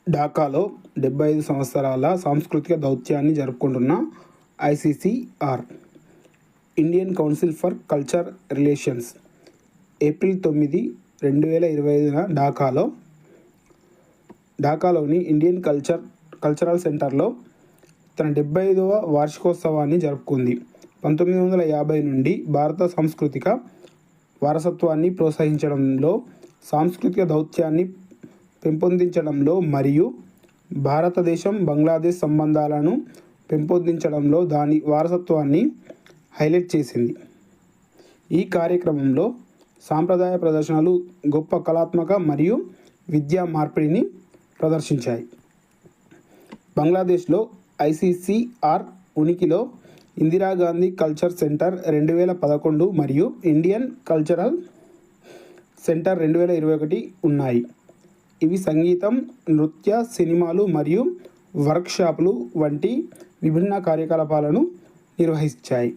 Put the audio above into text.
ఢాకాలో 75 సంవత్సరాల సాంస్కృతిక దౌత్యాన్ని జరుపుకుంటున్న ICCR Indian council for culture relations April 9, 2025న ఢాకాలోని ఇండియన్ కల్చరల్ సెంటర్లో తన 75వ వార్షికోత్సవాన్ని జరుపుకుంది. 1950 నుండి భారత సాంస్కృతిక వారసత్వాన్ని ప్రోత్సహించడంలో, సాంస్కృతిక దౌత్యాన్ని పెంపొందించడంలో మరియు భారతదేశం బంగ్లాదేశ్ సంబంధాలను పెంపొందించడంలో దాని వారసత్వాన్ని హైలైట్ చేసింది. ఈ కార్యక్రమంలో సాంప్రదాయ ప్రదర్శనలు గొప్ప కళాత్మక మరియు విద్యా మార్పిడిని ప్రదర్శించాయి. బంగ్లాదేశ్లో ఐసీసీఆర్ ఉనికిలో ఇందిరాగాంధీ కల్చర్ సెంటర్ 2011 మరియు ఇండియన్ కల్చరల్ సెంటర్ 2021 ఉన్నాయి. ఇవి సంగీతం, నృత్య, సినిమాలు మరియు వర్క్షాపులు వంటి విభిన్న కార్యకలాపాలను నిర్వహించాయి.